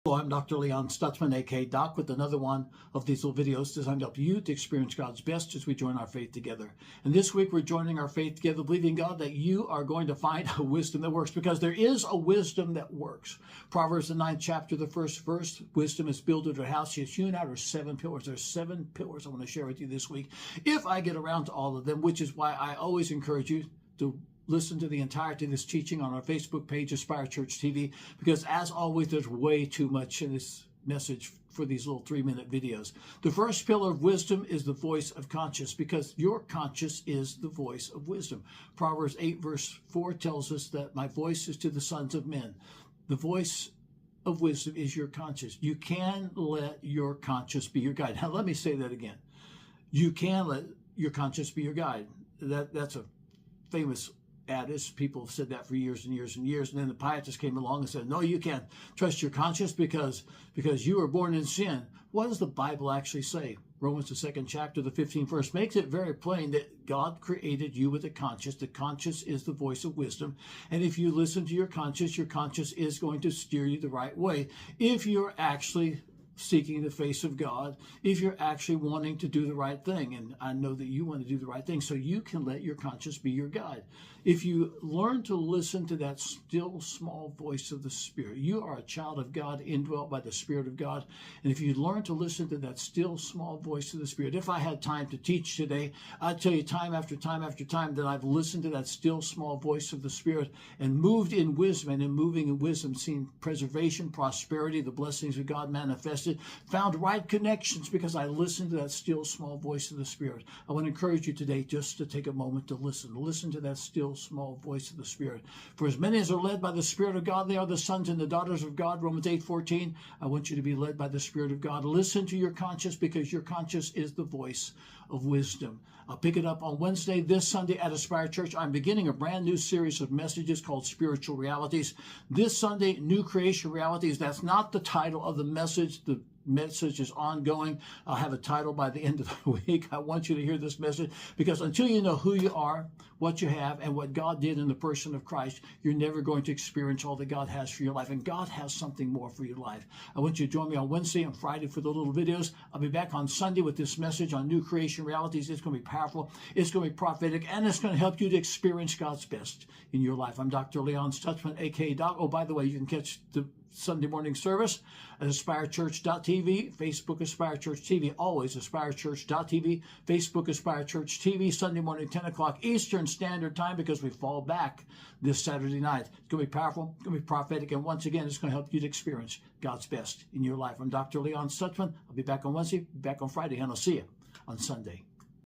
Hello, I'm Dr. Leon Stutzman, aka Doc, with another one of these little videos designed to help you to experience God's best as we join our faith together. And this week we're joining our faith together, believing God that you are going to find a wisdom that works, because there is a wisdom that works. Proverbs, the 9th chapter, the first verse, wisdom is builded her house. She has hewn out her 7 pillars. There's 7 pillars I want to share with you this week, if I get around to all of them, which is why I always encourage you to listen to the entirety of this teaching on our Facebook page, Aspire Church TV, because as always, there's way too much in this message for these little 3-minute videos. The first pillar of wisdom is the voice of conscience, because your conscience is the voice of wisdom. Proverbs 8 verse 4 tells us that my voice is to the sons of men. The voice of wisdom is your conscience. You can let your conscience be your guide. Now, let me say that again. You can let your conscience be your guide. That's a famous adage. People have said that for years and years and years. And then the pietists came along and said, no, you can't trust your conscience because you were born in sin. What does the Bible actually say? Romans, the 2nd chapter, the 15th verse, makes it very plain that God created you with a conscience. The conscience is the voice of wisdom. And if you listen to your conscience is going to steer you the right way. If you're actually seeking the face of God, if you're actually wanting to do the right thing. And I know that you want to do the right thing, so you can let your conscience be your guide. If you learn to listen to that still small voice of the Spirit, you are a child of God, indwelt by the Spirit of God. And if you learn to listen to that still small voice of the Spirit, if I had time to teach today, I'd tell you time after time after time that I've listened to that still small voice of the Spirit and moved in wisdom, and in moving in wisdom, seen preservation, prosperity, the blessings of God manifested, found right connections because I listened to that still small voice of the Spirit. I want to encourage you today just to take a moment to listen to that still small voice of the Spirit. For as many as are led by the Spirit of God, they are the sons and the daughters of God. Romans 8:14. I want you to be led by the Spirit of God. Listen to your conscience, because your conscience is the voice of wisdom. I'll pick it up on Wednesday. This Sunday at Aspire Church, I'm beginning a brand new series of messages called Spiritual Realities. This Sunday, New Creation Realities. That's not the title of the message. The message is ongoing. I'll have a title by the end of the week. I want you to hear this message, because until you know who you are, what you have, and what God did in the person of Christ, you're never going to experience all that God has for your life. And God has something more for your life. I want you to join me on Wednesday and Friday for the little videos. I'll be back on Sunday with this message on New Creation Realities. It's going to be powerful. It's going to be prophetic, and it's going to help you to experience God's best in your life. I'm Dr. Leon Stutzman, aka Doc. Oh, by the way, you can catch the Sunday morning service at AspireChurch.tv, Facebook Aspire Church TV, always AspireChurch.tv, Facebook Aspire Church TV, Sunday morning, 10 o'clock Eastern Standard Time, because we fall back this Saturday night. It's going to be powerful, it's going to be prophetic, and once again, it's going to help you to experience God's best in your life. I'm Dr. Leon Stutzman. I'll be back on Wednesday, back on Friday, and I'll see you on Sunday.